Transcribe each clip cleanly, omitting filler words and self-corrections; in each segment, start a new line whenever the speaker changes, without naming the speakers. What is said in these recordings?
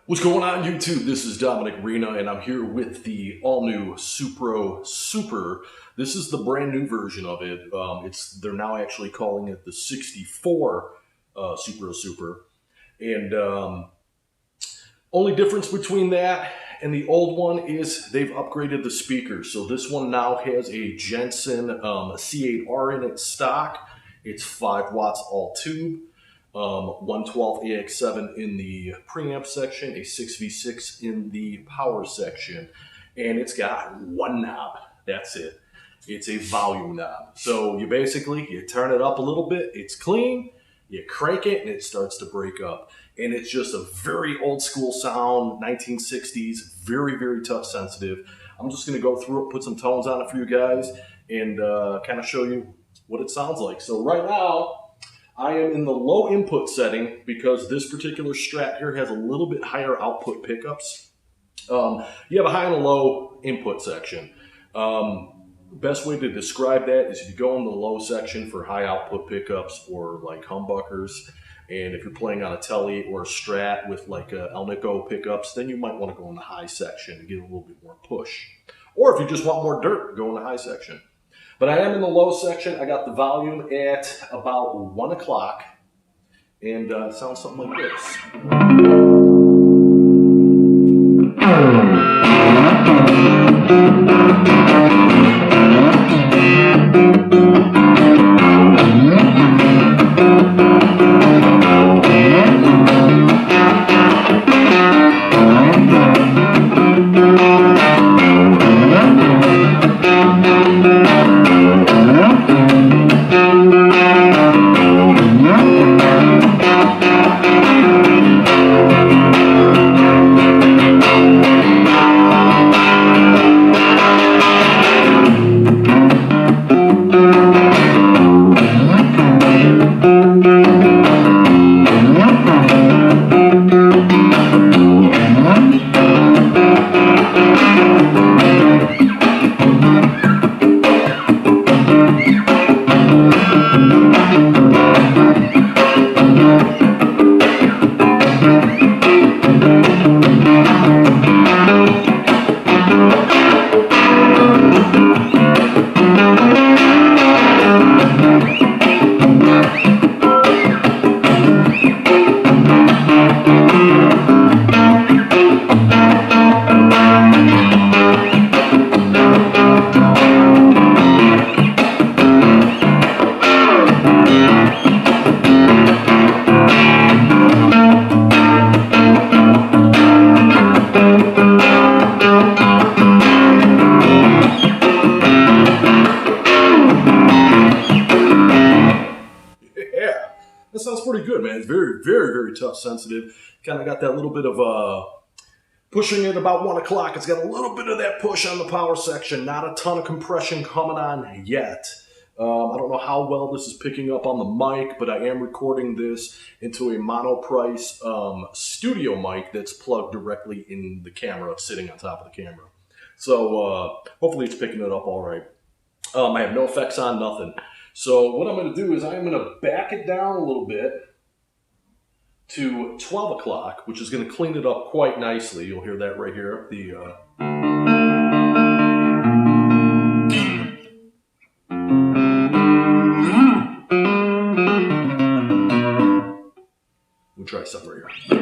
What's going on YouTube? This is Dominick Arena and I'm here with the all-new Supro Super. This is the brand new version of it. They're now actually calling it the 64 Supro Super. And only difference between that and the old one is they've upgraded the speakers. So this one now has a Jensen C8R in its stock. It's 5 watts all tube. 112 AX7 in the preamp section, a 6v6 in the power section, and it's got one knob. That's it. It's a volume knob. So you turn it up a little bit, it's clean, you crank it, and it starts to break up. And it's just a very old school sound, 1960s, very, very touch sensitive. I'm just going to go through it, put some tones on it for you guys, and kind of show you what it sounds like. So right now, I am in the low input setting because this particular Strat here has a little bit higher output pickups. You have a high and a low input section. Best way to describe that is if you go in the low section for high output pickups or like humbuckers, and if you're playing on a Telly or a Strat with like a Alnico pickups, then you might want to go in the high section and get a little bit more push. Or if you just want more dirt, go in the high section. But I am in the low section. I got the volume at about 1 o'clock, and it sounds something like this. That sounds pretty good, man. It's very, very, very touch sensitive. Kind of got that little bit of pushing it about 1 o'clock. It's got a little bit of that push on the power section. Not a ton of compression coming on yet. I don't know how well this is picking up on the mic, but I am recording this into a Monoprice Studio Mic that's plugged directly in the camera, sitting on top of the camera. So hopefully it's picking it up all right. I have no effects on, nothing. So what I'm going to do is I'm going to back it down a little bit to 12 o'clock, which is going to clean it up quite nicely. You'll hear that right here. We'll try something right here.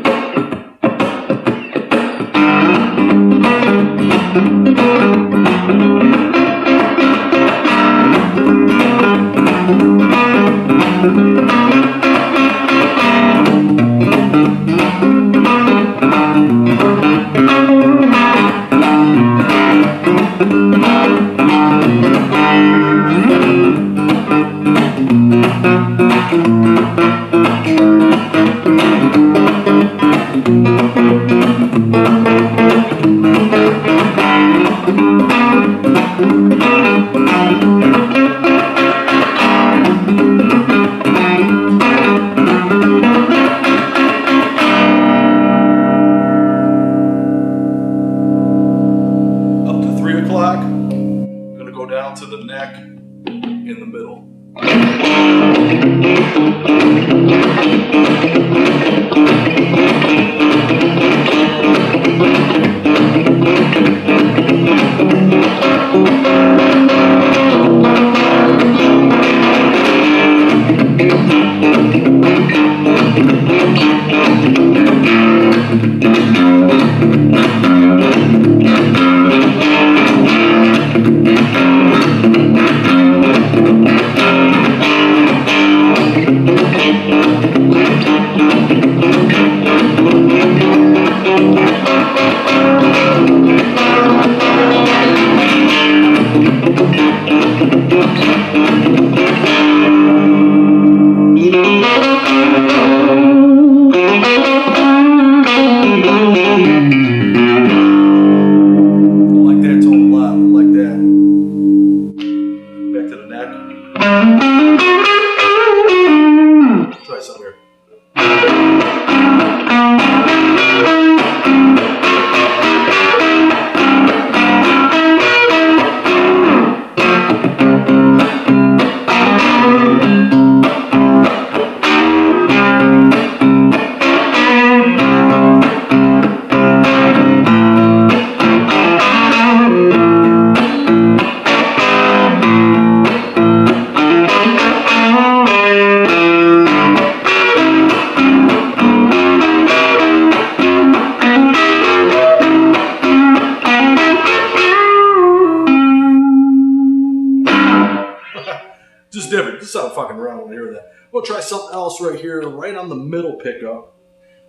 fucking around when I hear that. We'll try something else right here, right on the middle pickup.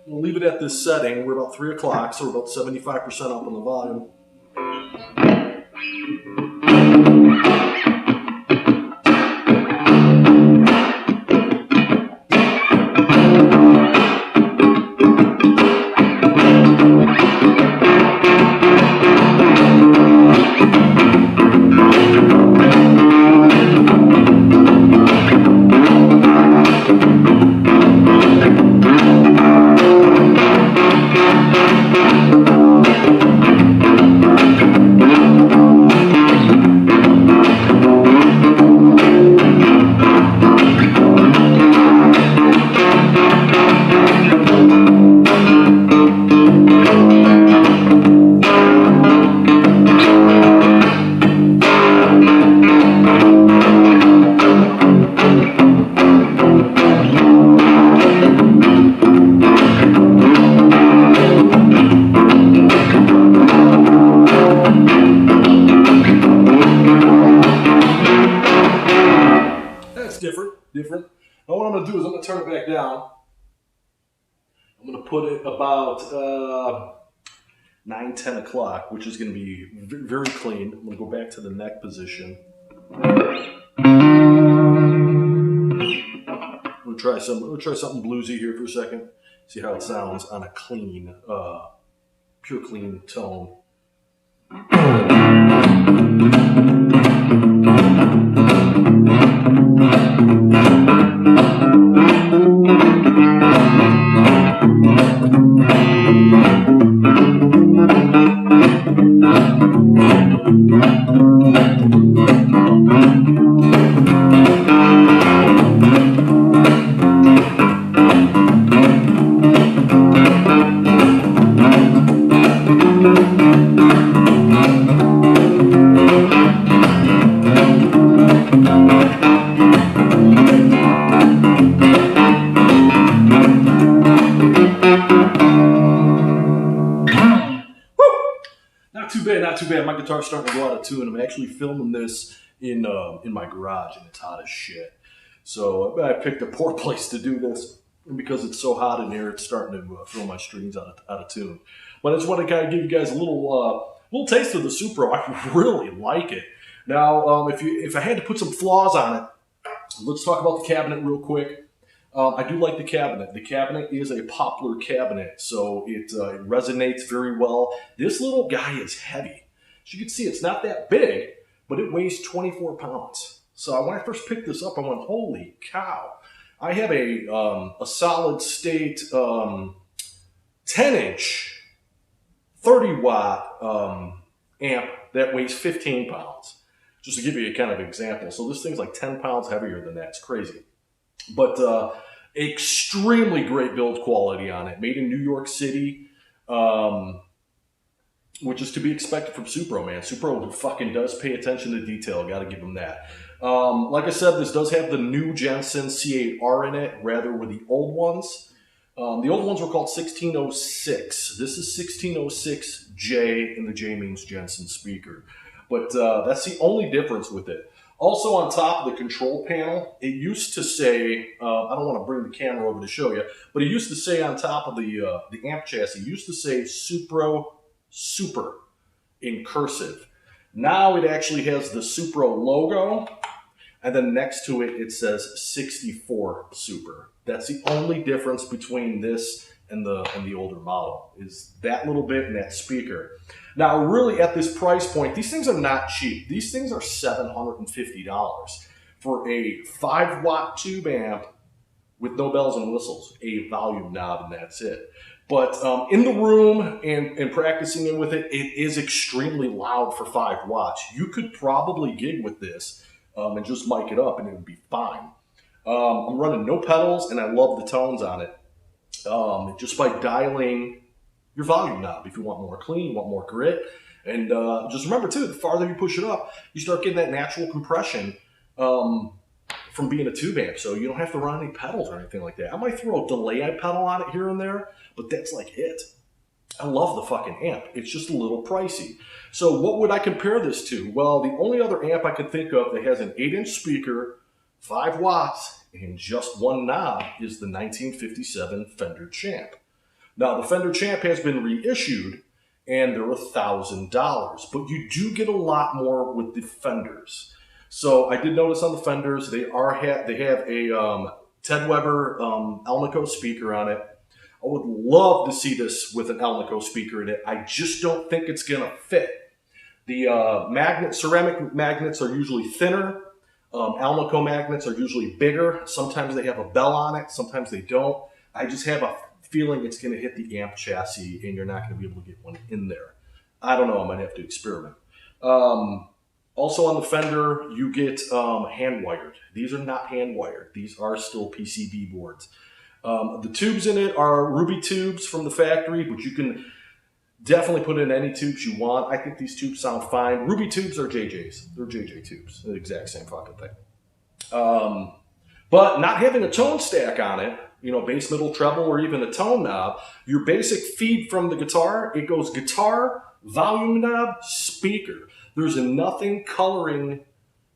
We'll leave it at this setting. We're about 3 o'clock, so we're about 75% up on the volume. Different. Now what I'm going to do is I'm going to turn it back down. I'm going to put it about 9, 10 o'clock, which is going to be very clean. I'm going to go back to the neck position. We'll try something bluesy here for a second. See how it sounds on a clean, pure clean tone. Not too bad. My guitar's starting to go out of tune. I'm actually filming this in my garage, and it's hot as shit. So I picked a poor place to do this, and because it's so hot in here, it's starting to throw my strings out of tune. But I just want to kind of give you guys a little taste of the Supro. I really like it. Now, if I had to put some flaws on it, let's talk about the cabinet real quick. I do like the cabinet. The cabinet is a poplar cabinet, so it resonates very well. This little guy is heavy. As you can see, it's not that big, but it weighs 24 pounds. So when I first picked this up, I went, holy cow. I have a solid state 10-inch, 30-watt amp that weighs 15 pounds. Just to give you a kind of example. So this thing's like 10 pounds heavier than that. It's crazy. But extremely great build quality on it. Made in New York City, which is to be expected from Supro, man. Supro fucking does pay attention to detail. Got to give them that. Like I said, this does have the new Jensen C8R in it, rather with the old ones. The old ones were called 1606. This is 1606J, and the J means Jensen speaker. But that's the only difference with it. Also on top of the control panel, it used to say, I don't want to bring the camera over to show you, but it used to say on top of the amp chassis, it used to say Supro Super in cursive. Now it actually has the Supro logo, and then next to it, it says 64 Super. That's the only difference between this and the older model, is that little bit and that speaker. Now, really, at this price point, these things are not cheap. These things are $750 for a 5-watt tube amp with no bells and whistles, a volume knob, and that's it. But in the room and practicing in with it, it is extremely loud for 5 watts. You could probably gig with this and just mic it up, and it would be fine. I'm running no pedals, and I love the tones on it. Just by dialing your volume knob, if you want more clean, you want more grit. And just remember too, the farther you push it up, you start getting that natural compression from being a tube amp, so you don't have to run any pedals or anything like that. I might throw a delay pedal on it here and there, but that's like it. I love the fucking amp. It's just a little pricey. So what would I compare this to? Well, the only other amp I could think of that has an 8-inch speaker, 5 watts, and just one knob is the 1957 Fender Champ. Now, the Fender Champ has been reissued, and they're $1,000, but you do get a lot more with the Fenders. So I did notice on the Fenders, they have a Ted Weber Alnico speaker on it. I would love to see this with an Alnico speaker in it. I just don't think it's going to fit. The ceramic magnets are usually thinner. Alnico magnets are usually bigger. Sometimes they have a bell on it, sometimes they don't. I just have a feeling it's going to hit the amp chassis and you're not going to be able to get one in there. I don't know, I might have to experiment. Also on the Fender, you get hand-wired. These are not hand-wired. These are still PCB boards. The tubes in it are Ruby tubes from the factory, but you can definitely put in any tubes you want. I think these tubes sound fine. Ruby tubes are JJs. They're JJ tubes. They're the exact same fucking thing. But not having a tone stack on it, you know, bass, middle, treble, or even a tone knob, your basic feed from the guitar, it goes guitar, volume knob, speaker. There's nothing coloring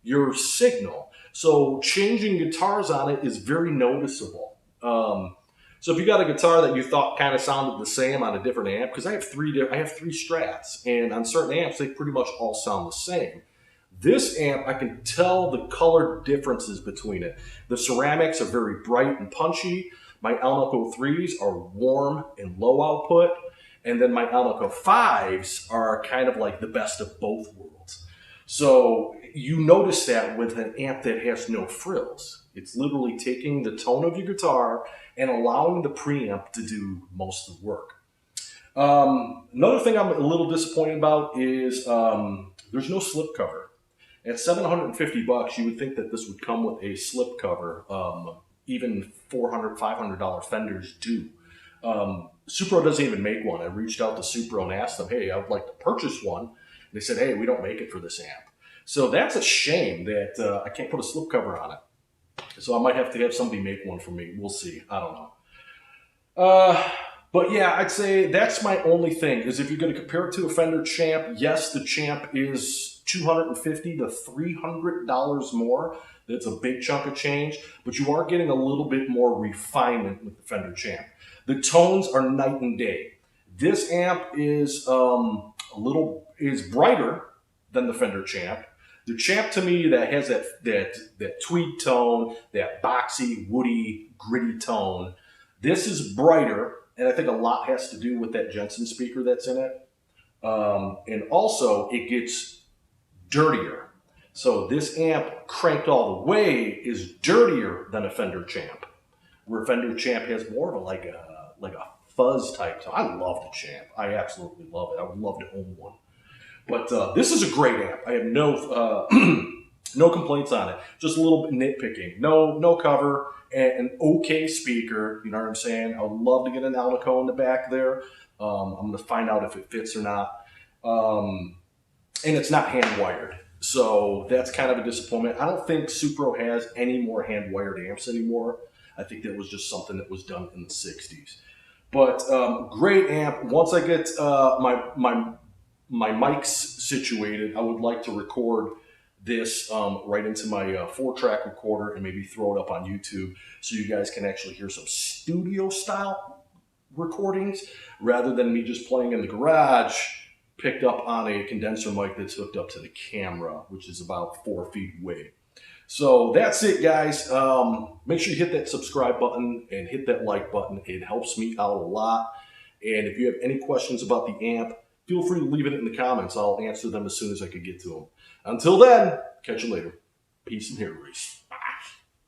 your signal. So changing guitars on it is very noticeable. So if you got a guitar that you thought kind of sounded the same on a different amp, because I have three Strats, and on certain amps, they pretty much all sound the same. This amp, I can tell the color differences between it. The ceramics are very bright and punchy. My Alnico 3s are warm and low output. And then my Alnico 5s are kind of like the best of both worlds. So you notice that with an amp that has no frills. It's literally taking the tone of your guitar and allowing the preamp to do most of the work. Another thing I'm a little disappointed about is there's no slipcover. At $750, you would think that this would come with a slipcover. Even $400, $500 Fenders do. Supro doesn't even make one. I reached out to Supro and asked them, hey, I would like to purchase one. They said, hey, we don't make it for this amp. So that's a shame that I can't put a slipcover on it. So I might have to have somebody make one for me. We'll see. I don't know. But yeah, I'd say that's my only thing, is if you're going to compare it to a Fender Champ, yes, the Champ is $250 to $300 more. That's a big chunk of change, but you are getting a little bit more refinement with the Fender Champ. The tones are night and day. This amp is brighter than the Fender Champ. The Champ, to me, that has that tweed tone, that boxy, woody, gritty tone. This is brighter, and I think a lot has to do with that Jensen speaker that's in it. And also, it gets dirtier. So this amp, cranked all the way, is dirtier than a Fender Champ, where Fender Champ has more of like a fuzz type tone. I love the Champ. I absolutely love it. I would love to own one. But this is a great amp. I have no no complaints on it. Just a little bit nitpicking. No cover, and an okay speaker. You know what I'm saying? I would love to get an Alnico in the back there. I'm going to find out if it fits or not. And it's not hand wired. So that's kind of a disappointment. I don't think Supro has any more hand-wired amps anymore. I think that was just something that was done in the 60s. But great amp. Once I get my mics situated, I would like to record this right into my 4-track recorder and maybe throw it up on YouTube so you guys can actually hear some studio-style recordings rather than me just playing in the garage, picked up on a condenser mic that's hooked up to the camera, which is about 4 feet away. So that's it, guys. Make sure you hit that subscribe button and hit that like button. It helps me out a lot. And if you have any questions about the amp, feel free to leave it in the comments. I'll answer them as soon as I can get to them. Until then, catch you later. Peace and hair grease.